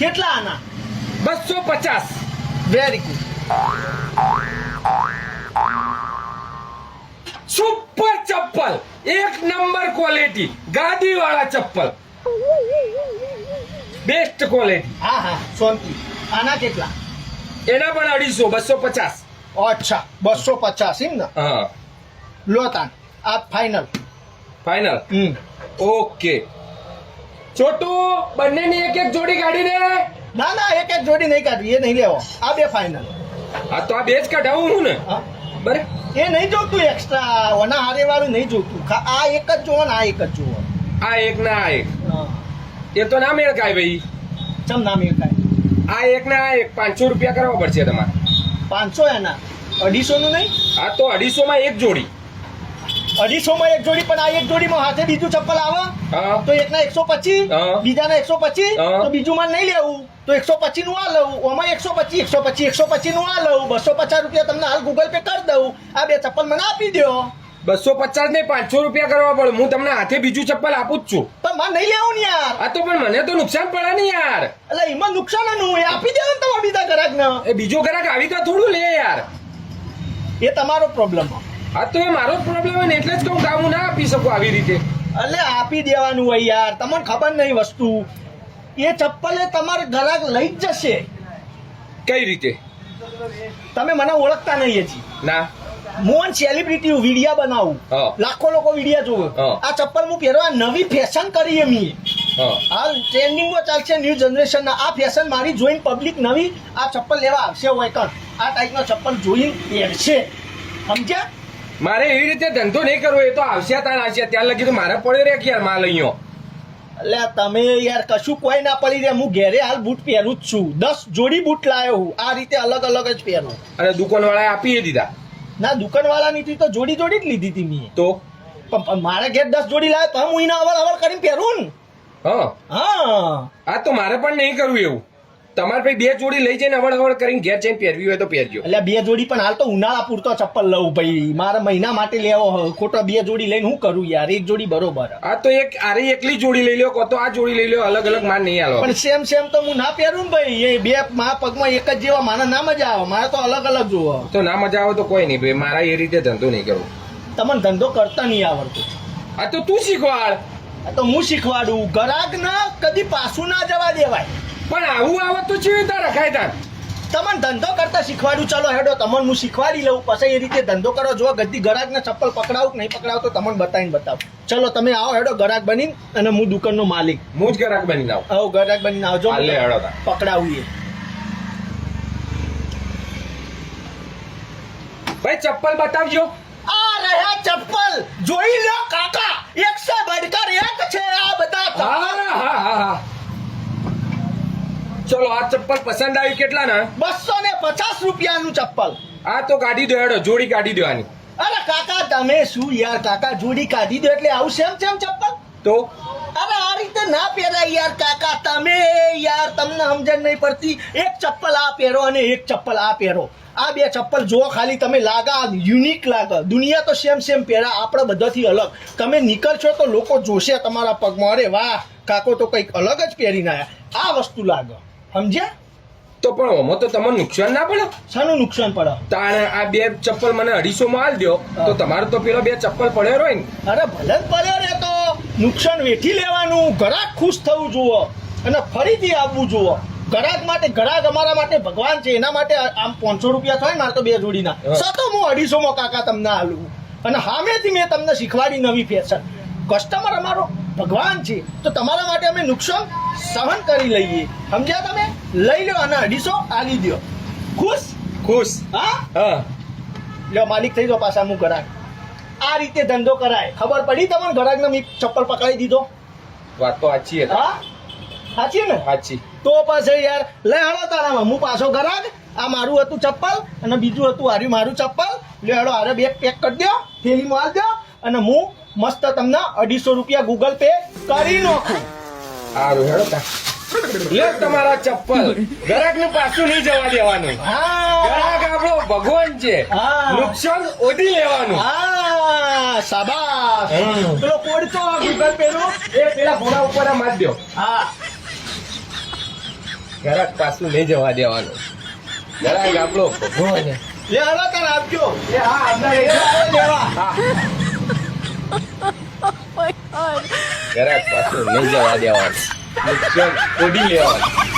કેટલા આના? 250. Very good. Super ચપ્પલ, એક નંબર ક્વોલિટી, ગાદી વાળા ચપ્પલ, બેસ્ટ ક્વોલિટી. હા હા શાંતિ. આના કેટલા? એના પણ 250. અચ્છા 250 એમ ને? હા, લો તાન આ ફાઇનલ. ફાઇનલ. ઓકે છોટુ, બંનેની એક એક જોડી કાઢી દે. ના ના એક એક જોડી નહીં કાઢવી, એ નહીં લેવો. આ બે ફાઇનલ. આ તો આ બે જ કઢાવું હું ને. હા બરે એ નહીં જોતું એક્સ્ટ્રા, ઓના હારે વાળું નહીં જોતું. આ એક જ જોવો ને આ એક જ જોવો. આ એક ના આ એક, હા એ તો ના મેળ કાય ભાઈ. ચમ નામ એ કાંઈ આ એક ના આ એક 500 રૂપિયા કરવા પડશે તમારે. 500 એના 250 નું નહીં. આ તો 250 માં એક જોડી. 250 માં એક જોડી, પણ આ એક જોડીમાં હાથે બીજું ચપ્પલ આવે હા તો એકના 125, હા. બીજાના 125, હા. તો બીજું માં નહીં લેવું તો 125 નું આ લઉં. ઓમાં 125 નું આ લઉં. 250 રૂપિયા તમને હાલ ગૂગલ પે કરી દઉં. આ બે ચપ્પલ મને આપી દો. 250 ને 500 રૂપિયા કરવા પડે. હું તમને હાથે બીજું ચપ્પલ આપું જ છું. પણ મારે નહીં લેવું ને યાર. આ તો પણ મને તો નુકસાન પડે ને યાર. એટલે એમાં નુકસાન નું એ આપી દેવું ને તમારા બીજા ગ્રાહકને. એ બીજો ગ્રાહક આવી તો થોડું લે યાર. એ તમારો પ્રોબ્લેમ. આ તો એ મારો જ પ્રોબ્લેમ હોય ને એટલે જ કહું કે હું ના આપી શકું આવી રીતે. એટલે આપી દેવાનું હોય યાર. તમને ખબર નહીં વસ્તુ. એ ચપ્પલ એ તમારે ગ્રાહક લઈ જ જશે. કઈ રીતે? તમે મને ઓળખતા નહીં હજી. ના. મોહન સેલિબ્રિટી વિડિયા બનાવું, હા. લાખો લોકો વિડિયા જોવે. હા. આ ચપ્પલ હું પહેરવા નવી ફેશન કરી એમ. હા હાલ ટ્રેન્ડિંગમાં ચાલશે ન્યૂ જનરેશનના. આ ફેશન મારી જોઈને પબ્લિક નવી આ ચપ્પલ લેવા આવશે. હોય કણ આ ટાઈપનો ચપ્પલ જોઈને પહેરશે. સમજ્યા? મારે એવી રીતે ધંધો નહીં કરવો. એ તો આવશે ત્યાં આવશે, ત્યાં લગી તો મારે પડ્યો રે કે યાર માલ અહીંયા. એટલે તમે યાર કશું કોઈ ના પડી રહે. હું ઘેરે હાલ બૂટ પહેરું જ છું. 10 જોડી બૂટ લાવ્યો હું. આ રીતે અલગ અલગ જ પહેરું. અને દુકાન વાળાએ આપી દીધા ના દુકાનવાળાની થી તો જોડી જ લીધી હતી મેં. તો પણ મારે ઘેર 10 જોડી લાવ્યો તો હું એના અવળ કરીને પહેરું ને. હા હા આ તો મારે પણ નહીં કરવું એવું. તમારે ભાઈ 2 જોડી લઈ જઈને અવળ કરીને ઘેર જઈને પહેરવી હોય તો પહેરજો. એટલે 2 જોડી પણ હાલ તો ઉનાળા પૂરતો ચપ્પલ લઉં ભાઈ. મારે મહિના માટે લેવો હોય. ખોટો 2 જોડી લઈને હું કરું યાર? એક જોડી બરોબર. આ તો એક આરે એકલી જોડી લઈ લ્યો, કો તો આ જોડી લઈ લ્યો. અલગ અલગ માર નહીં આલો. પણ સેમ તો હું ના પહેરું ને ભાઈ. એ બે મા પગમાં એક જ જેવા મારે ના મજા આવે. મારે તો અલગ અલગ જોવો. તો ના મજા આવે તો કોઈ નહીં ભાઈ. મારા એ રીતે ધંધો નહીં કરવો. તમને ધંધો કરતા નહીં આવડતું. આ તો તું શીખવાડ. આ તો હું શીખવાડું. ગ્રાહક ના કદી પાછું ના જવા દેવાય. પણ આવું આવત તો ચેવી રીતે રખાય તાર? તમને ધંધો કરતા શીખવાડું. ચાલો હેડો તમને હું શીખવાડી લઉં. પછી એ રીતે ધંધો કરો. જો ગદ્દી ગ્રાહકને ચપ્પલ પકડાવું કે નહીં પકડાવું તો તમને બતાવીને બતાવું. ચલો તમે આવો હેડો ગ્રાહક બનીને. અને હું દુકાનનો માલિક. હું જ ગ્રાહક બની આવું. આવો ગ્રાહક બનીને આવજો. હાલે હેડો તાર. પકડાવું એ ભાઈ ચપ્પલ બતાવજો. આ રહ્યા ચપ્પલ. જોઈ લો કાકા. એક સે બઢકર એક છે આ બધા હા ચપ્પલ. હા ચલો આ ચપ્પલ પસંદ આવી. કેટલા ના? 250 રૂપિયાનું ચપ્પલ. આ તો કાઢી દો હેડો. જોડી કાઢી દેવાની. અરે કાકા તમે શું યાર? કાકા જોડી કાઢી દો એટલે આવું સેમ ચપ્પલ? તો અરે આ રીતે ના પહેરાય યાર કાકા. તમે યાર તમને સમજણ નહીં પડતી. એક ચપ્પલ આ પહેરો અને એક ચપ્પલ આ પહેરો. આ બે ચપ્પલ જો ખાલી તમે લાગા યુનિક લાગે. દુનિયા તો સેમ પહેરા. આપણે બધાથી અલગ. તમે નીકળશો તો લોકો જોશે તમારા પગમાં. અરે વાહ કાકો તો કંઈક અલગ જ પહેરીને આવ્યા. આ વસ્તુ લાગે. સમજ્યા? તો પણ ઓમાં તો તમને નુકસાન ના પડે? શાનું નુકસાન પડે? તાણે આ 2 ચપ્પલ મને 250 માં આલ દો તો તમારે તો પેલા 2 ચપ્પલ પડ્યો હોય ને. અરે ભલે જ પડ્યો રે તો નુકસાન વેઠી લેવાનું. ગ્રાહક ખુશ થવું જુઓ અને ફરીથી આવવું જુઓ. ગ્રાહક માટે ગ્રાહક અમારા માટે ભગવાન છે. એના માટે આમ 500 રૂપિયા થાય ને મારે તો 2 જોડીના. સતો હું 250 માં કાકા તમને આલું. અને સામેથી મેં તમને શીખવાડી નવી ફેશન. કસ્ટમર અમારો ભગવાન છે. તો તમારા માટે અમે નુકસાન સહન કરી લઈએ. સમજ્યા તમે? લઈ લો અને 250 આલી દો. ખુશ? ખુશ. હા હા લ્યો માલિક થઈ જાઓ પાછા. હું ગ્રાહક. આ રીતે ધંધો કરાય. ખબર પડી તમને? ગ્રાહકને મેં ચપ્પલ પકડાઈ દીધો. વાત તો સાચી હતી. હા સાચી ને? સાચી. તો પછી યાર લઈ હળો તારામાં. હું પાછો ગ્રાહક. આ મારું હતું ચપ્પલ અને બીજું હતું હાર્યું મારું ચપ્પલ. લે હળો હારે 2 પેક કરી દો. થેલીમાં આલ દો અને હું મસ્ત તમને 250 રૂપિયા ગૂગલ પે કરી નાખું. સારું હેડો તાર. લે તમારા ચપ્પલ. ગ્રાહકને પાછું નહીં જવા દેવાનું. હા ગ્રાહક આપણો ભગવાન છે. હા. નુકસાન ઓછી લેવાનું. હા શાબાશ. પેલો કોડ તો ગૂગલ પે નો એ પેલા ઘોડા ઉપર માર દો. હા ઘરાક પાછું નહીં જવા દેવાનું. ઘરાક આપણો ભગવાન છે. લે હાલો તાર આપજો એ હા, અંદર એ આવો લેવા હા. ઘરાક પાછું નહીં જવા દેવાનું. નુકસાન ઓઢી લેવાનું.